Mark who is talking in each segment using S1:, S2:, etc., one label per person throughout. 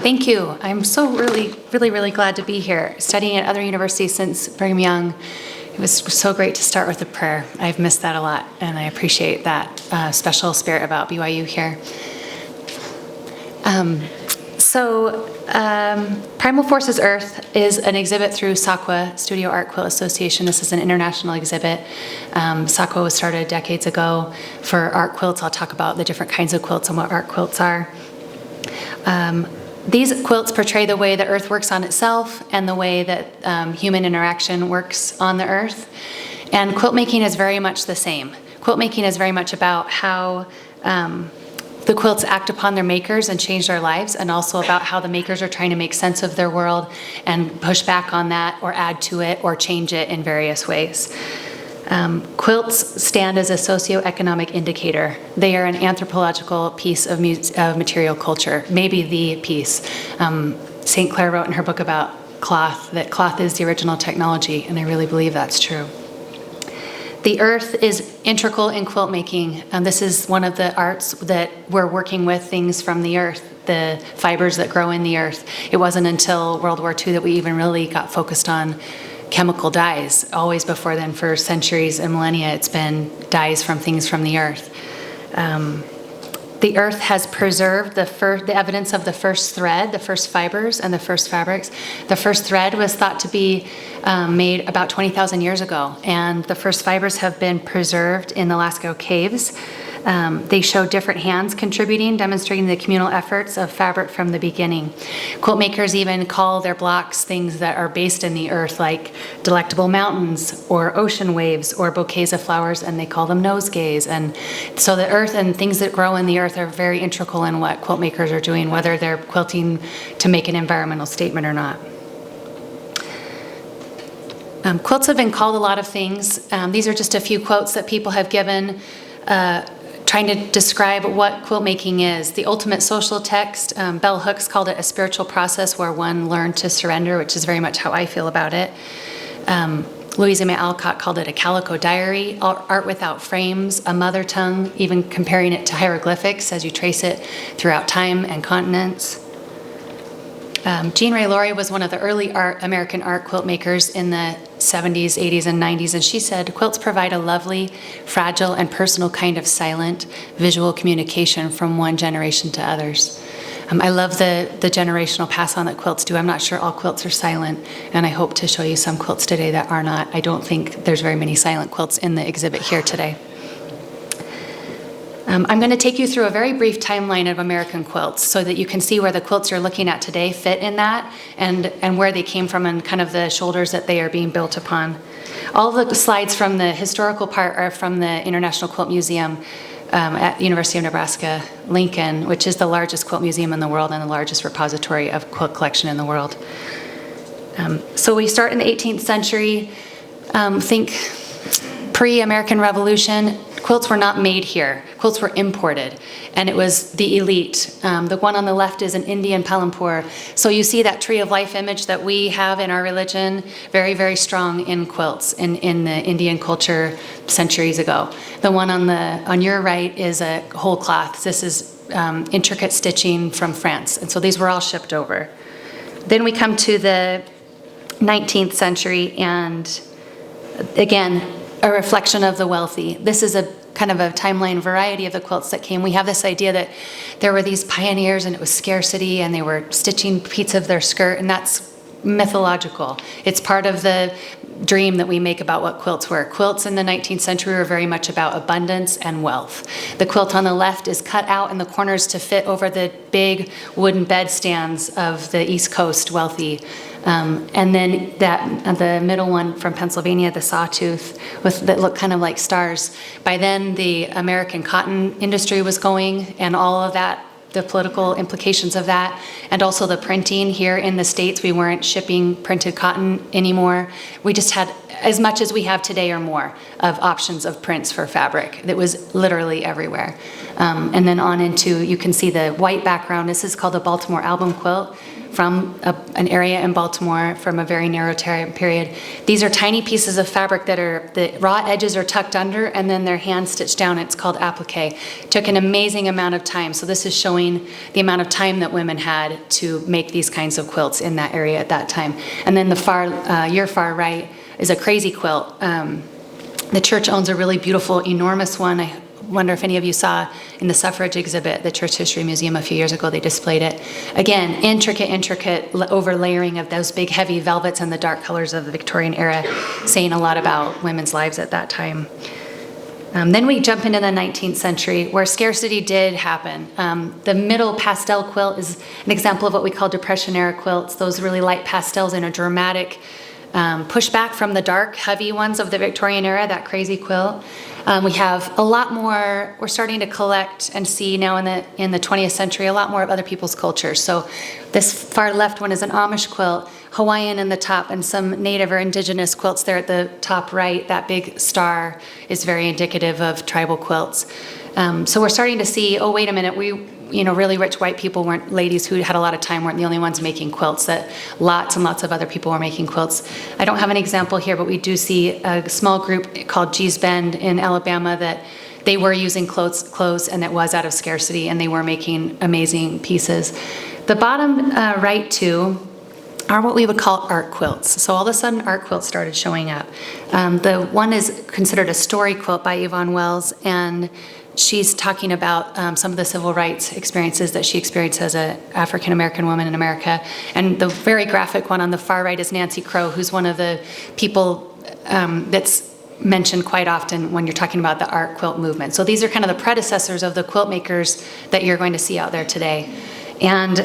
S1: Thank you. I'm so really glad to be here. Studying at other universities since Brigham Young, it was so great to start with a prayer. I've missed that a lot, and I appreciate that special spirit about BYU here. Primal Forces Earth is an exhibit through SAQA, Studio Art Quilt Association. This is an international exhibit. SAQA was started decades ago for art quilts. I'll talk about the different kinds of quilts and what art quilts are. These quilts portray the way the earth works on itself and the way that human interaction works on the earth. And quilt making is very much the same. Quilt making is very much about how the quilts act upon their makers and change their lives, and also about how the makers are trying to make sense of their world and push back on that or add to it or change it in various ways. Quilts stand as a socioeconomic indicator. They are an anthropological piece of material culture, maybe the piece. St. Clair wrote in her book about cloth that cloth is the original technology, and I really believe that's true. The earth is integral in quilt making. This is one of the arts that we're working with things from the earth, the fibers that grow in the earth. It wasn't until World War II that we even really got focused on chemical dyes. Always before then, for centuries and millennia, it's been dyes from things from the earth. The earth has preserved the evidence of the first thread, the first fibers, and the first fabrics. The first thread was thought to be made about 20,000 years ago, and the first fibers have been preserved in the Lascaux caves. They show different hands contributing, demonstrating the communal efforts of fabric from the beginning. Quilt makers even call their blocks things that are based in the earth, like delectable mountains or ocean waves or bouquets of flowers, and they call them nosegays. And so the earth and things that grow in the earth are very integral in what quilt makers are doing, whether they're quilting to make an environmental statement or not. Quilts have been called a lot of things. These are just a few quotes that people have given trying to describe what quilt making is. The ultimate social text, Bell Hooks called it a spiritual process where one learned to surrender, which is very much how I feel about it. Louisa May Alcott called it a calico diary, art without frames, a mother tongue, even comparing it to hieroglyphics as you trace it throughout time and continents. Jean Ray Laurie was one of the early American art quilt makers in the 70s, 80s, and 90s, and she said, quilts provide a lovely, fragile, and personal kind of silent, visual communication from one generation to others. I love the generational pass-on that quilts do. I'm not sure all quilts are silent, and I hope to show you some quilts today that are not. I don't think there's very many silent quilts in the exhibit here today. I'm going to take you through a very brief timeline of American quilts so that you can see where the quilts you're looking at today fit in that and where they came from and kind of the shoulders that they are being built upon. All the slides from the historical part are from the International Quilt Museum at University of Nebraska, Lincoln, which is the largest quilt museum in the world and the largest repository of quilt collection in the world. So we start in the 18th century, think pre-American Revolution. Quilts were not made here. Quilts were imported, and it was the elite. The one on the left is an Indian Palampur. So you see that tree of life image that we have in our religion, very, very strong in quilts in the Indian culture centuries ago. The one on your right is a whole cloth. This is intricate stitching from France, and so these were all shipped over. Then we come to the 19th century, and again, a reflection of the wealthy. This is a kind of a timeline variety of the quilts that came. We have this idea that there were these pioneers and it was scarcity and they were stitching pleats of their skirt, and that's mythological. It's part of the dream that we make about what quilts were. Quilts in the 19th century were very much about abundance and wealth. The quilt on the left is cut out in the corners to fit over the big wooden bedstands of the East Coast wealthy. And then the middle one from Pennsylvania, the sawtooth, that looked kind of like stars. By then, the American cotton industry was going, and all of that, the political implications of that, and also the printing here in the States. We weren't shipping printed cotton anymore. We just had as much as we have today or more of options of prints for fabric. That was literally everywhere. And then on into, you can see the white background. This is called a Baltimore album quilt from an area in Baltimore from a very narrow time period. These are tiny pieces of fabric that the raw edges are tucked under and then they're hand stitched down. It's called applique. It took an amazing amount of time. So this is showing the amount of time that women had to make these kinds of quilts in that area at that time. And then your far right is a crazy quilt. The church owns a really beautiful, enormous one. I wonder if any of you saw in the suffrage exhibit, the Church History Museum a few years ago, they displayed it. Again, intricate overlayering of those big heavy velvets and the dark colors of the Victorian era, saying a lot about women's lives at that time. Then we jump into the 19th century where scarcity did happen. The middle pastel quilt is an example of what we call Depression era quilts, those really light pastels in a dramatic pushback from the dark, heavy ones of the Victorian era, that crazy quilt. We have a lot more, we're starting to collect and see now in the 20th century, a lot more of other people's cultures. So this far left one is an Amish quilt, Hawaiian in the top, and some native or indigenous quilts there at the top right. That big star is very indicative of tribal quilts. So we're starting to see, oh, wait a minute, really rich white people ladies who had a lot of time weren't the only ones making quilts, that lots and lots of other people were making quilts. I don't have an example here, but we do see a small group called Gee's Bend in Alabama that they were using clothes and it was out of scarcity and they were making amazing pieces. The bottom right two are what we would call art quilts. So all of a sudden art quilts started showing up. The one is considered a story quilt by Yvonne Wells, and she's talking about some of the civil rights experiences that she experienced as an African-American woman in America. And the very graphic one on the far right is Nancy Crow, who's one of the people that's mentioned quite often when you're talking about the art quilt movement. So these are kind of the predecessors of the quilt makers that you're going to see out there today. And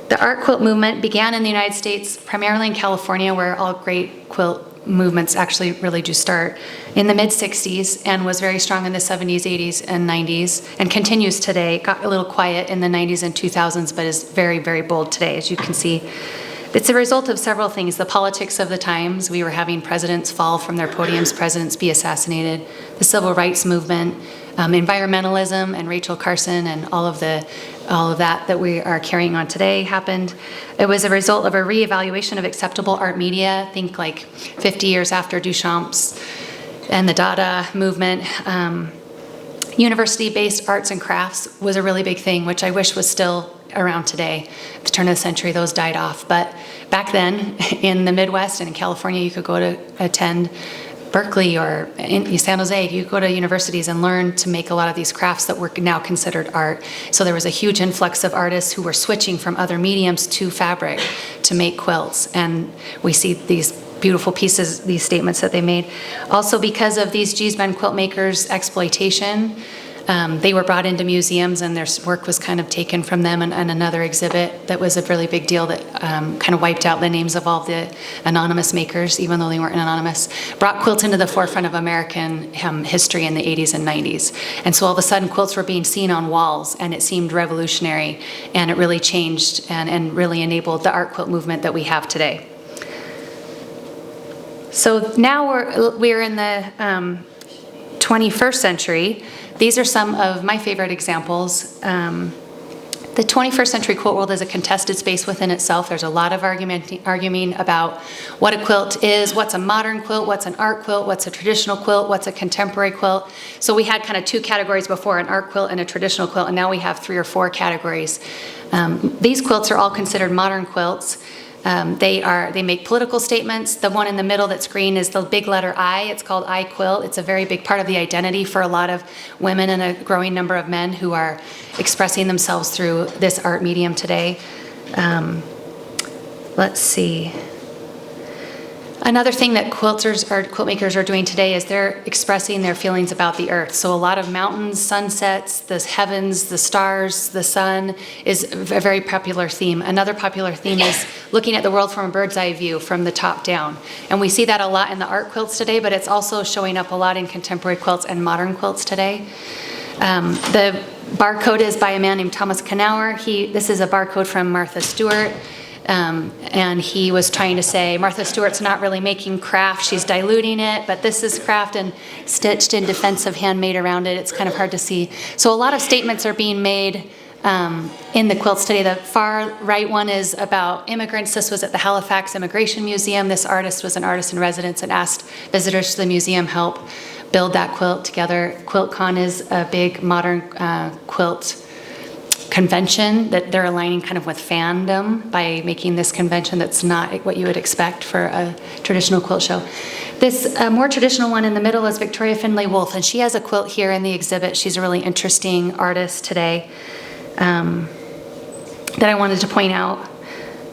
S1: the art quilt movement began in the United States, primarily in California, where all great quilt movements actually really do start, in the mid-60s, and was very strong in the 70s, 80s, and 90s, and continues today. It got a little quiet in the 90s and 2000s, but is very, very bold today, as you can see. It's a result of several things. The politics of the times. We were having presidents fall from their podiums, presidents be assassinated, the civil rights movement, environmentalism, and Rachel Carson, and all of that we are carrying on today happened. It was a result of a reevaluation of acceptable art media. Think like 50 years after Duchamp's and the Dada movement. University-based arts and crafts was a really big thing, which I wish was still around today. At the turn of the century, those died off. But back then, in the Midwest and in California, you could go to attend Berkeley or in San Jose. You go to universities and learn to make a lot of these crafts that were now considered art. So there was a huge influx of artists who were switching from other mediums to fabric to make quilts. And we see these beautiful pieces, these statements that they made. Also, because of these Gee's Bend quilt makers' exploitation, they were brought into museums and their work was kind of taken from them, and another exhibit that was a really big deal that kind of wiped out the names of all the anonymous makers, even though they weren't anonymous, brought quilts into the forefront of American history in the 80s and 90s. And so all of a sudden quilts were being seen on walls, and it seemed revolutionary, and it really changed and really enabled the art quilt movement that we have today. So now we're in the 21st century. These are some of my favorite examples. The 21st century quilt world is a contested space within itself. There's a lot of arguing about what a quilt is, what's a modern quilt, what's an art quilt, what's a traditional quilt, what's a contemporary quilt. So we had kind of two categories before, an art quilt and a traditional quilt, and now we have 3 or 4 categories. These quilts are all considered modern quilts. They make political statements. The one in the middle that's green is the big letter I. It's called I Quilt. It's a very big part of the identity for a lot of women and a growing number of men who are expressing themselves through this art medium today. Let's see. Another thing that quilt makers are doing today is they're expressing their feelings about the earth. So a lot of mountains, sunsets, the heavens, the stars, the sun is a very popular theme. Another popular theme is looking at the world from a bird's eye view, from the top down. And we see that a lot in the art quilts today, but it's also showing up a lot in contemporary quilts and modern quilts today. The barcode is by a man named Thomas Knauer. This is a barcode from Martha Stewart. And he was trying to say, Martha Stewart's not really making craft, she's diluting it, but this is craft and stitched in defense of handmade around it. It's kind of hard to see. So a lot of statements are being made in the quilts today. The far right one is about immigrants. This was at the Halifax Immigration Museum. This artist was an artist in residence and asked visitors to the museum help build that quilt together. QuiltCon is a big modern quilt convention that they're aligning kind of with fandom by making this convention that's not what you would expect for a traditional quilt show. This more traditional one in the middle is Victoria Findlay Wolfe, and she has a quilt here in the exhibit. She's a really interesting artist today that I wanted to point out.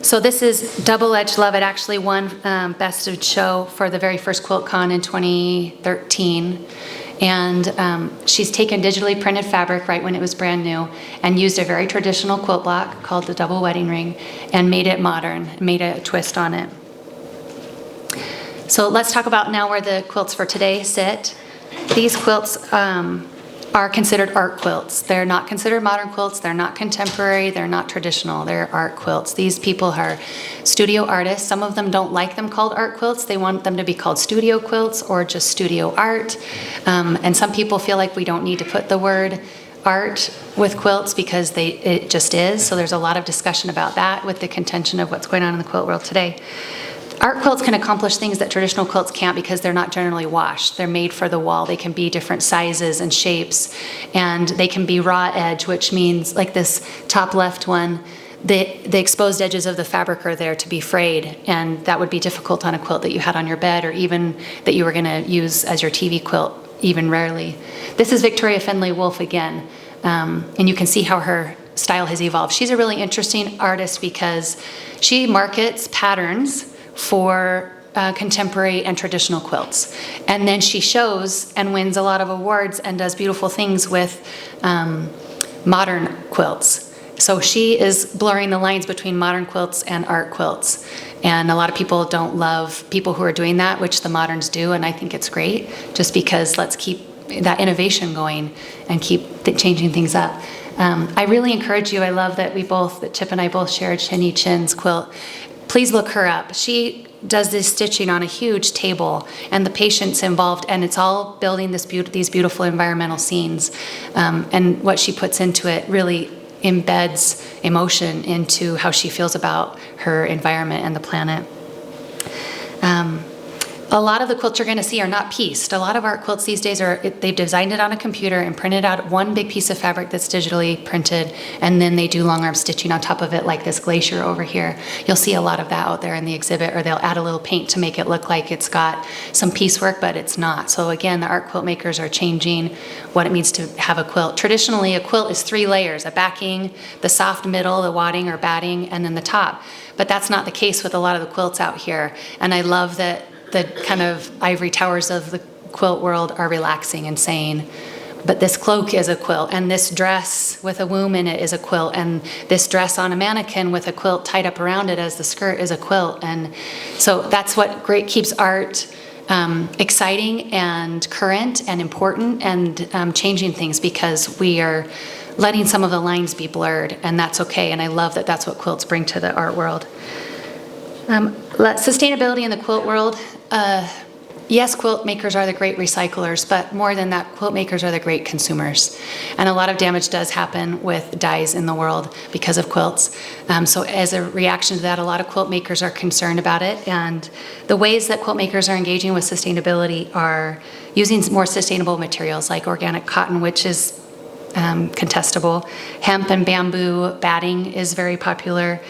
S1: So this is Double-Edged Love. It actually won Best of Show for the very first QuiltCon in 2013. And she's taken digitally printed fabric right when it was brand new and used a very traditional quilt block called the double wedding ring and made it modern, made a twist on it. So let's talk about now where the quilts for today sit. These quilts are considered art quilts. They're not considered modern quilts, they're not contemporary, they're not traditional, they're art quilts. These people are studio artists. Some of them don't like them called art quilts. They want them to be called studio quilts or just studio art. And some people feel like we don't need to put the word art with quilts because it just is. So there's a lot of discussion about that with the contention of what's going on in the quilt world today. Art quilts can accomplish things that traditional quilts can't because they're not generally washed. They're made for the wall. They can be different sizes and shapes, and they can be raw edge, which means, like this top left one, the exposed edges of the fabric are there to be frayed, and that would be difficult on a quilt that you had on your bed or even that you were going to use as your TV quilt, even rarely. This is Victoria Findlay Wolfe again, and you can see how her style has evolved. She's a really interesting artist because she markets patterns for contemporary and traditional quilts. And then she shows and wins a lot of awards and does beautiful things with modern quilts. So she is blurring the lines between modern quilts and art quilts. And a lot of people don't love people who are doing that, which the moderns do, and I think it's great, just because let's keep that innovation going and keep changing things up. I really encourage you, I love that Chip and I both shared Chinny Chin's quilt. Please look her up. She does this stitching on a huge table, and the patience involved, and it's all building these beautiful environmental scenes. And what she puts into it really embeds emotion into how she feels about her environment and the planet. A lot of the quilts you're going to see are not pieced. A lot of art quilts these days they've designed it on a computer and printed out one big piece of fabric that's digitally printed, and then they do long arm stitching on top of it, like this glacier over here. You'll see a lot of that out there in the exhibit, or they'll add a little paint to make it look like it's got some piecework, but it's not. So again, the art quilt makers are changing what it means to have a quilt. Traditionally, a quilt is 3 layers: a backing, the soft middle, the wadding or batting, and then the top. But that's not the case with a lot of the quilts out here. And I love that the kind of ivory towers of the quilt world are relaxing and saying, but this cloak is a quilt, and this dress with a womb in it is a quilt, and this dress on a mannequin with a quilt tied up around it as the skirt is a quilt. And so that's what keeps art exciting and current and important and changing things, because we are letting some of the lines be blurred, and that's okay. And I love that that's what quilts bring to the art world. Sustainability in the quilt world. Yes, quilt makers are the great recyclers, but more than that, quilt makers are the great consumers. And a lot of damage does happen with dyes in the world because of quilts. So as a reaction to that, a lot of quilt makers are concerned about it. And the ways that quilt makers are engaging with sustainability are using more sustainable materials like organic cotton, which is contestable. Hemp and bamboo batting is very popular.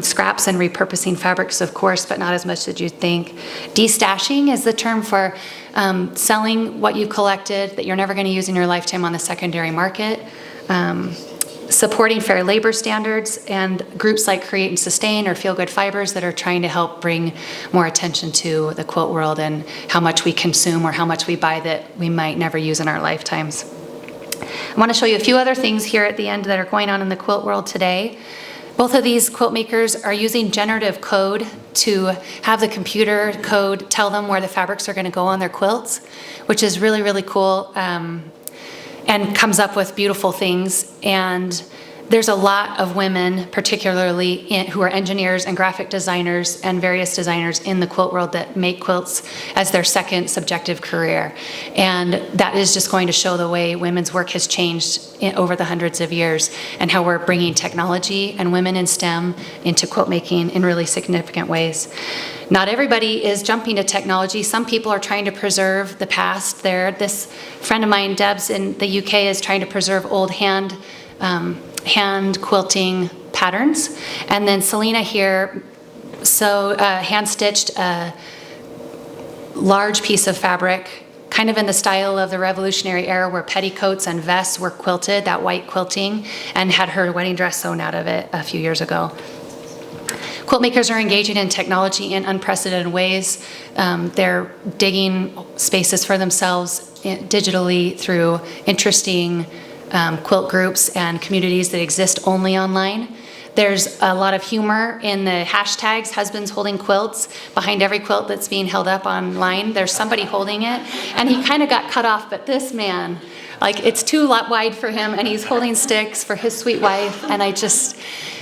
S1: Scraps and repurposing fabrics, of course, but not as much as you'd think. Destashing is the term for selling what you collected that you're never going to use in your lifetime on the secondary market. Supporting fair labor standards, and groups like Create and Sustain or Feel Good Fibers that are trying to help bring more attention to the quilt world and how much we consume or how much we buy that we might never use in our lifetimes. I want to show you a few other things here at the end that are going on in the quilt world today. Both of these quilt makers are using generative code to have the computer code tell them where the fabrics are going to go on their quilts, which is really, really cool, and comes up with beautiful things. And there's a lot of women, particularly who are engineers and graphic designers and various designers in the quilt world that make quilts as their second subjective career. And that is just going to show the way women's work has changed over the hundreds of years, and how we're bringing technology and women in STEM into quilt making in really significant ways. Not everybody is jumping to technology. Some people are trying to preserve the past. This friend of mine, Debs, in the UK, is trying to preserve old hand quilting patterns. And then Selena here hand-stitched a large piece of fabric, kind of in the style of the Revolutionary era, where petticoats and vests were quilted, that white quilting, and had her wedding dress sewn out of it a few years ago. Quilt makers are engaging in technology in unprecedented ways. They're digging spaces for themselves digitally through interesting quilt groups and communities that exist only online. There's a lot of humor in the hashtags, husbands holding quilts. Behind every quilt that's being held up online, there's somebody holding it. And he kind of got cut off, but this man, like, it's too wide for him, and he's holding sticks for his sweet wife. And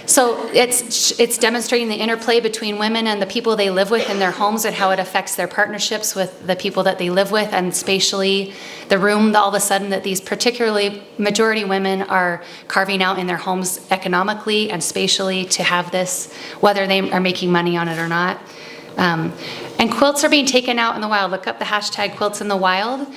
S1: so it's demonstrating the interplay between women and the people they live with in their homes, and how it affects their partnerships with the people that they live with, and spatially the room all of a sudden that these particularly majority women are carving out in their homes economically and spatially to have this, whether they are making money on it or not. And quilts are being taken out in the wild. Look up the hashtag quilts in the wild.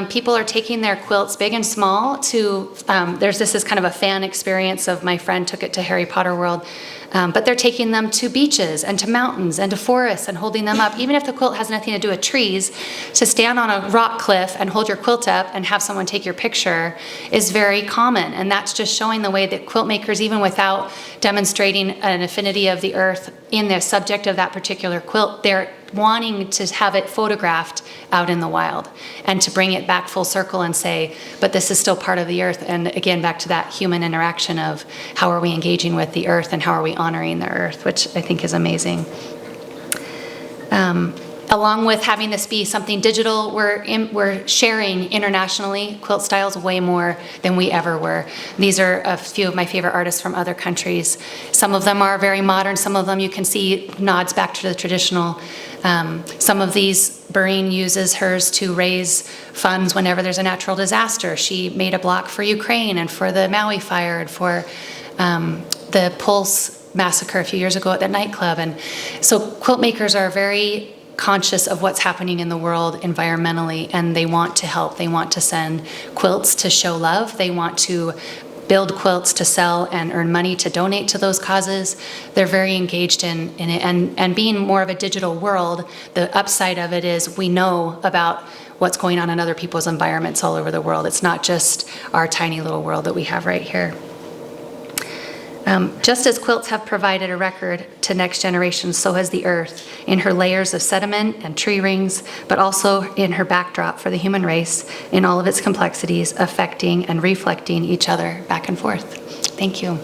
S1: People are taking their quilts, big and small, to, this is kind of a fan experience of my friend took it to Harry Potter World. But they're taking them to beaches and to mountains and to forests and holding them up. Even if the quilt has nothing to do with trees, to stand on a rock cliff and hold your quilt up and have someone take your picture is very common. And that's just showing the way that quilt makers, even without demonstrating an affinity of the earth in the subject of that particular quilt, they're wanting to have it photographed out in the wild and to bring it back full circle and say, but this is still part of the earth. And again, back to that human interaction of how are we engaging with the earth and how are we honoring the earth, which I think is amazing. Along with having this be something digital, we're sharing internationally quilt styles way more than we ever were. These are a few of my favorite artists from other countries. Some of them are very modern. Some of them you can see nods back to the traditional. Some of these, Bureen uses hers to raise funds whenever there's a natural disaster. She made a block for Ukraine and for the Maui fire and for the Pulse massacre a few years ago at that nightclub. And so quilt makers are very conscious of what's happening in the world environmentally, and they want to help. They want to send quilts to show love. They want to build quilts to sell and earn money to donate to those causes. They're very engaged in it. And being more of a digital world, the upside of it is we know about what's going on in other people's environments all over the world. It's not just our tiny little world that we have right here. Just as quilts have provided a record to next generations, so has the earth in her layers of sediment and tree rings, but also in her backdrop for the human race in all of its complexities, affecting and reflecting each other back and forth. Thank you.